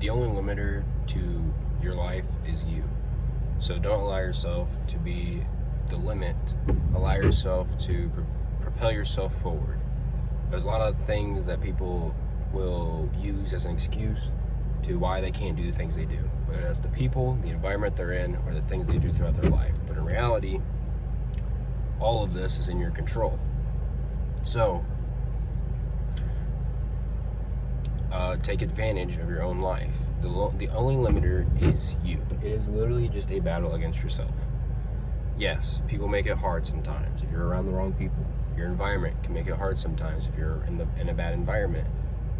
The only limiter to your life is you. So don't allow yourself to be the limit. Allow yourself to propel yourself forward. There's a lot of things that people will use as an excuse to why they can't do the things they do, whether that's the people, the environment they're in, or the things they do throughout their life. But in reality, all of this is in your control. So take advantage of your own life. The only limiter is you. It is literally just a battle against yourself. Yes, people make it hard sometimes if you're around the wrong people. Your environment can make it hard sometimes if you're in a bad environment.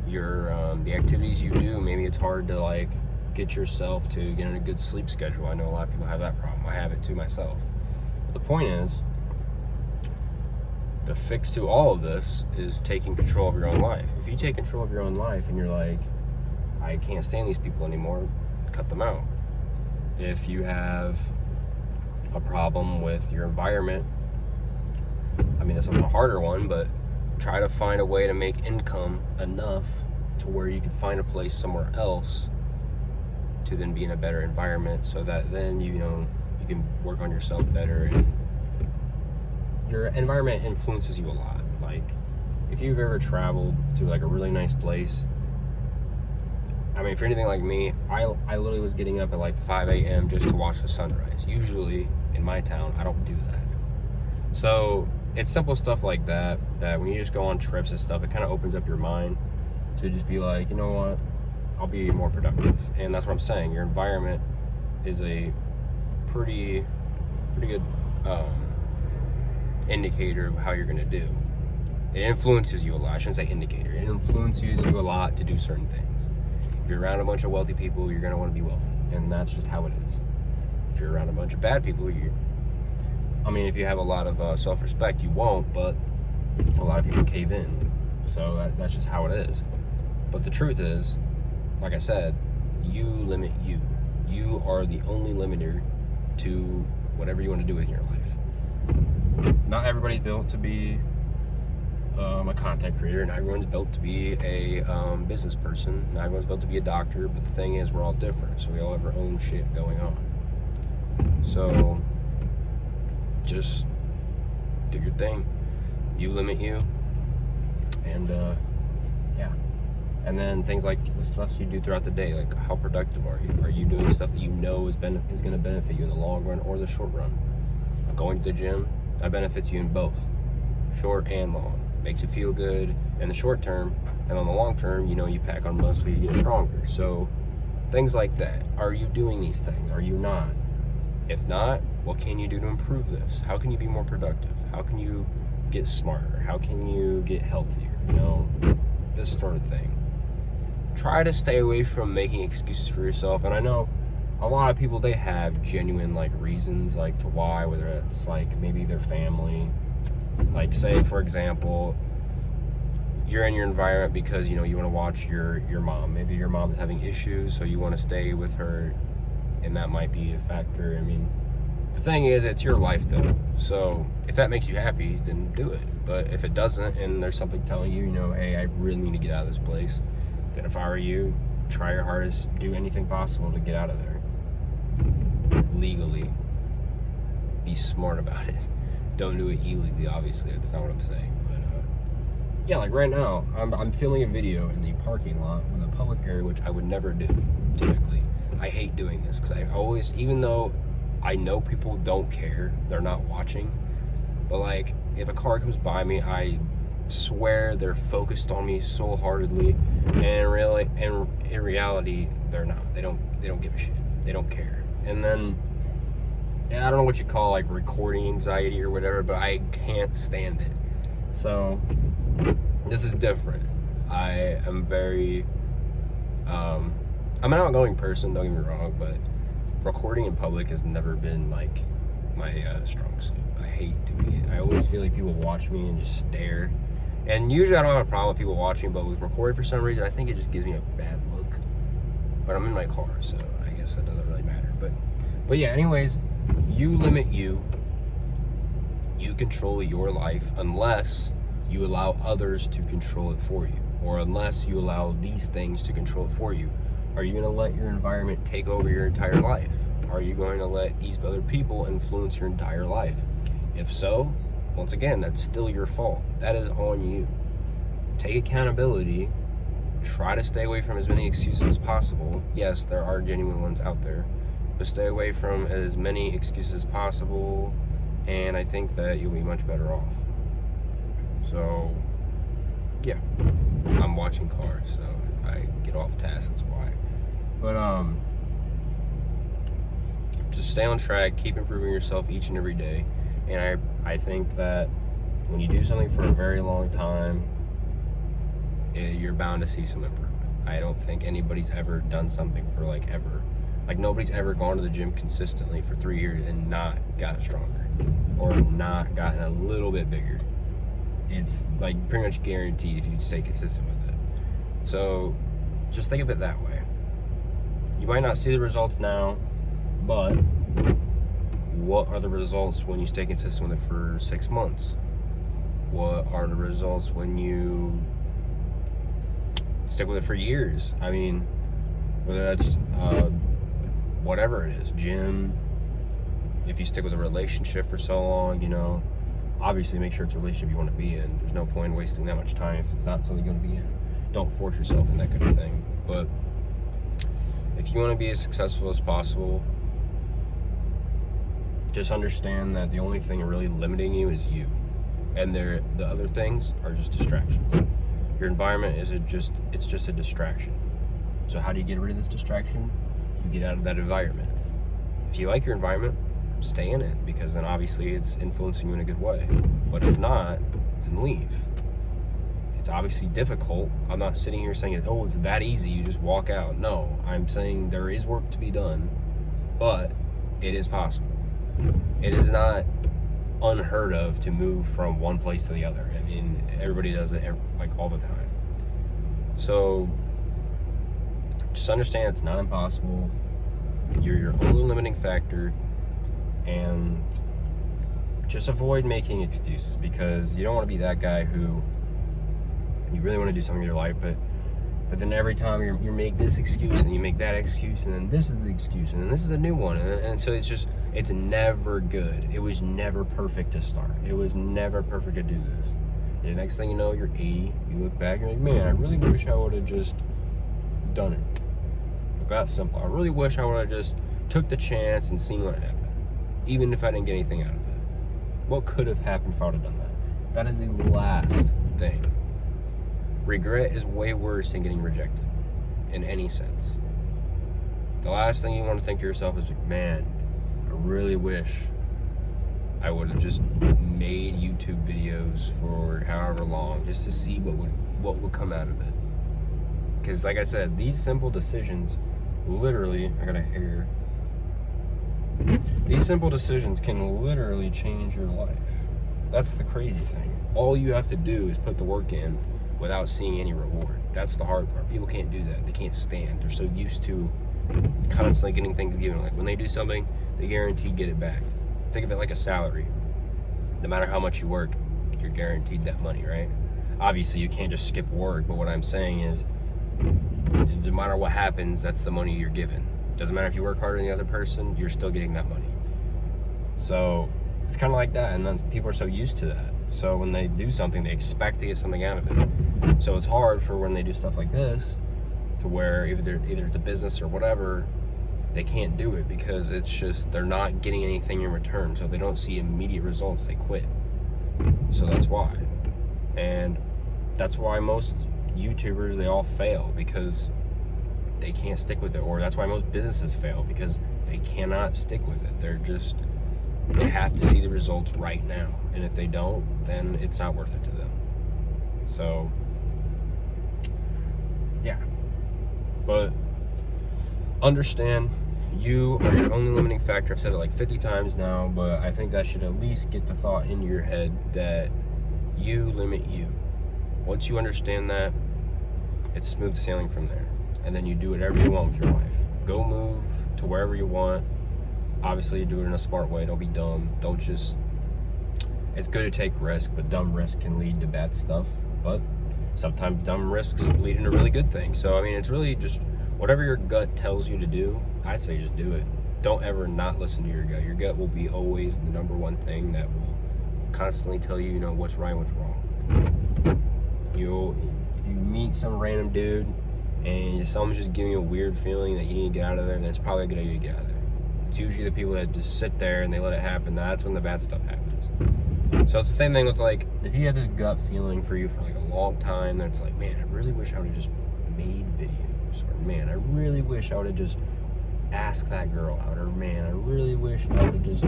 The activities you do, maybe it's hard to like get yourself to get in a good sleep schedule. I know a lot of people have that problem. I have it too myself. But the point is, the fix to all of this is taking control of your own life. If you take control of your own life and you're like, I can't stand these people anymore, cut them out. If you have a problem with your environment, I mean, this one's a harder one, but try to find a way to make income enough to where you can find a place somewhere else to then be in a better environment, so that then you can work on yourself better, and your environment influences you a lot. Like, if you've ever traveled to like a really nice place, I mean, if you're anything like me, I literally was getting up at like 5 a.m. just to watch the sunrise. Usually in my town, I don't do that. So it's simple stuff like that when you just go on trips and stuff, it kind of opens up your mind to just be like, you know what, I'll be more productive. And that's what I'm saying. Your environment is a pretty good indicator of how you're going to do. It influences you a lot. I shouldn't say indicator. It influences you a lot to do certain things. If you're around a bunch of wealthy people, you're going to want to be wealthy. And that's just how it is. If you're around a bunch of bad people, if you have a lot of self-respect, you won't, but a lot of people cave in. So that's just how it is. But the truth is, like I said, you limit you. You are the only limiter to whatever you want to do with your life. Not everybody's built to be a content creator. Not everyone's built to be a business person. Not everyone's built to be a doctor. But the thing is, we're all different. So we all have our own shit going on. So just do your thing. You limit you. And yeah. And then things like the stuff you do throughout the day, like how productive are you? Are you doing stuff that you know is going to benefit you in the long run or the short run? Going to the gym, that benefits you in both, short and long. Makes you feel good in the short term, and on the long term, you pack on muscle, you get stronger. So things like that. Are you doing these things? Are you not? If not, what can you do to improve this? How can you be more productive? How can you get smarter? How can you get healthier? This sort of thing. Try to stay away from making excuses for yourself. And I know a lot of people, they have genuine like reasons like to why, whether it's like maybe their family. Like, say for example, you're in your environment because you want to watch your mom. Maybe your mom's having issues, so you want to stay with her, and that might be a factor. I mean, the thing is, it's your life though. So if that makes you happy, then do it. But if it doesn't, and there's something telling you, hey, I really need to get out of this place, then if I were you, try your hardest, do anything possible to get out of there. Legally. Be smart about it. Don't do it illegally, obviously. That's not what I'm saying. But yeah, like right now, I'm filming a video in the parking lot with a public area, which I would never do, typically. I hate doing this because I always, even though I know people don't care, they're not watching, but like, if a car comes by me, I swear they're focused on me so heartedly, and in reality, they're not. They don't give a shit. They don't care. And then, I don't know what you call like recording anxiety or whatever, but I can't stand it. So this is different. I am very I'm an outgoing person, don't get me wrong, but recording in public has never been like my strong suit. I hate doing it. I always feel like people watch me and just stare. And usually I don't have a problem with people watching, but with recording for some reason, I think it just gives me a bad look. But I'm in my car, so I guess that doesn't really matter. But yeah, anyways, you limit you. You control your life unless you allow others to control it for you, or unless you allow these things to control it for you. Are you going to let your environment take over your entire life? Are you going to let these other people influence your entire life? If so, once again, that's still your fault. That is on you. Take accountability. Try to stay away from as many excuses as possible. Yes, there are genuine ones out there, but stay away from as many excuses as possible, and I think that you'll be much better off. So, yeah, I'm watching cars, so if I get off task, that's why. But just stay on track, keep improving yourself each and every day, and I think that when you do something for a very long time, you're bound to see some improvement. I don't think anybody's ever done something for like ever. Like nobody's ever gone to the gym consistently for 3 years and not gotten stronger or not gotten a little bit bigger. It's like pretty much guaranteed if you stay consistent with it. So just think of it that way. You might not see the results now, but what are the results when you stay consistent with it for 6 months? What are the results when you stick with it for years? I mean, whether that's whatever it is, gym, if you stick with a relationship for so long, you know, obviously make sure it's a relationship you want to be in. There's no point in wasting that much time if it's not something you want to be in. Don't force yourself in that kind of thing. But if you want to be as successful as possible, just understand that the only thing really limiting you is you. And the other things are just distractions. Your environment it's just a distraction. So how do you get rid of this distraction? You get out of that environment. If you like your environment, stay in it, because then obviously it's influencing you in a good way. But if not, then leave. It's obviously difficult. I'm not sitting here saying, oh, it's that easy, you just walk out. No, I'm saying there is work to be done, but it is possible. It is not unheard of to move from one place to the other. I mean, everybody does it like all the time. So just understand it's not impossible. You're your only limiting factor, and just avoid making excuses, because you don't want to be that guy who you really want to do something in your life, but then every time you make this excuse and you make that excuse, and then this is the excuse, and then this is a new one, and so it's never good. It was never perfect to start. It was never perfect to do this. And the next thing you know, you're 80, you look back and you're like, man, I really wish I would have just done it. Like, that's simple. I really wish I would have just took the chance and seen what happened, even if I didn't get anything out of it. What could have happened if I would have done that? That is the last thing. Regret is way worse than getting rejected in any sense. The last thing you want to think to yourself is, man, I really wish I would have just made YouTube videos for however long just to see what would come out of it. Because like I said, these simple decisions literally, I got a hair. These simple decisions can literally change your life. That's the crazy thing. All you have to do is put the work in without seeing any reward. That's the hard part. People can't do that. They can't stand. They're so used to constantly getting things given. Like when they do something, they guaranteed get it back. Think of it like a salary. No matter how much you work, you're guaranteed that money, right? Obviously, you can't just skip work, but what I'm saying is, no matter what happens, that's the money you're given. Doesn't matter if you work harder than the other person, you're still getting that money. So it's kind of like that, and then people are so used to that. So when they do something, they expect to get something out of it. So it's hard for when they do stuff like this, to where either it's a business or whatever, they can't do it because it's just they're not getting anything in return. So if they don't see immediate results, they quit. So that's why. And that's why most YouTubers, they all fail, because they can't stick with it. Or that's why most businesses fail, because they cannot stick with it. They have to see the results right now. And if they don't, then it's not worth it to them. So, yeah. But understand, you are your only limiting factor. I've said it like 50 times now, but I think that should at least get the thought into your head that you limit you. Once you understand that, it's smooth sailing from there. And then you do whatever you want with your life. Go move to wherever you want. Obviously, you do it in a smart way. Don't be dumb. Don't just... It's good to take risks, but dumb risk can lead to bad stuff. But sometimes dumb risks lead into really good things. So, I mean, it's really just Whatever your gut tells you to do, I say just do it. Don't ever not listen to your gut. Your gut will be always the number one thing that will constantly tell you, what's right and what's wrong. If you meet some random dude and someone's just giving you a weird feeling that you need to get out of there, then it's probably a good idea to get out of there. It's usually the people that just sit there and they let it happen. That's when the bad stuff happens. So it's the same thing with, like, if you have this gut feeling for you for like a long time, then it's like, man, I really wish I would have just made videos, or man, I really wish I would have just asked that girl out, or man, I really wish I would have just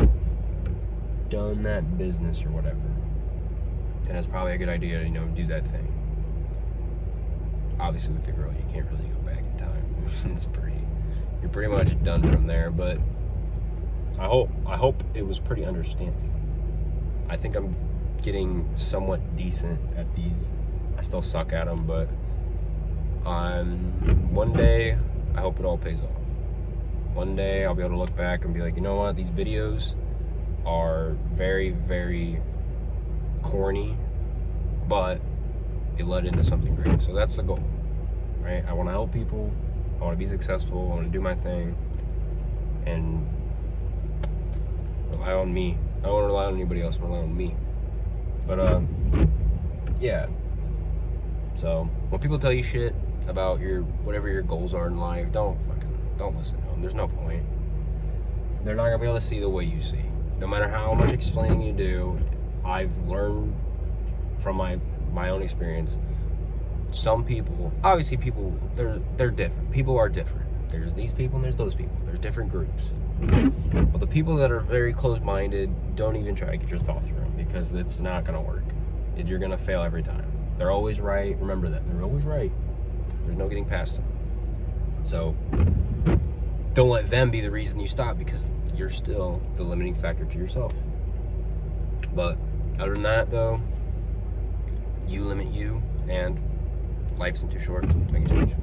done that business or whatever. And it's probably a good idea to, do that thing. Obviously with the girl, you can't really go back in time. You're pretty much done from there, but I hope it was pretty understanding. I think I'm getting somewhat decent at these. I still suck at them, but one day, I hope it all pays off. One day, I'll be able to look back and be like, you know what? These videos are very, very corny, but it led into something great. So that's the goal, right? I want to help people. I want to be successful. I want to do my thing and rely on me. I don't want to rely on anybody else. I rely on me. But yeah. So when people tell you shit about whatever your goals are in life, don't listen to them. There's no point. They're not gonna be able to see the way you see. No matter how much explaining you do, I've learned from my own experience. Some people, obviously people, they're different. People are different. There's these people and there's those people. There's different groups. But the people that are very closed-minded, don't even try to get your thoughts through them, because it's not gonna work. You're gonna fail every time. They're always right. Remember that. They're always right. There's no getting past them. So don't let them be the reason you stop, because you're still the limiting factor to yourself. But other than that, though, you limit you, and life's too short to make a change.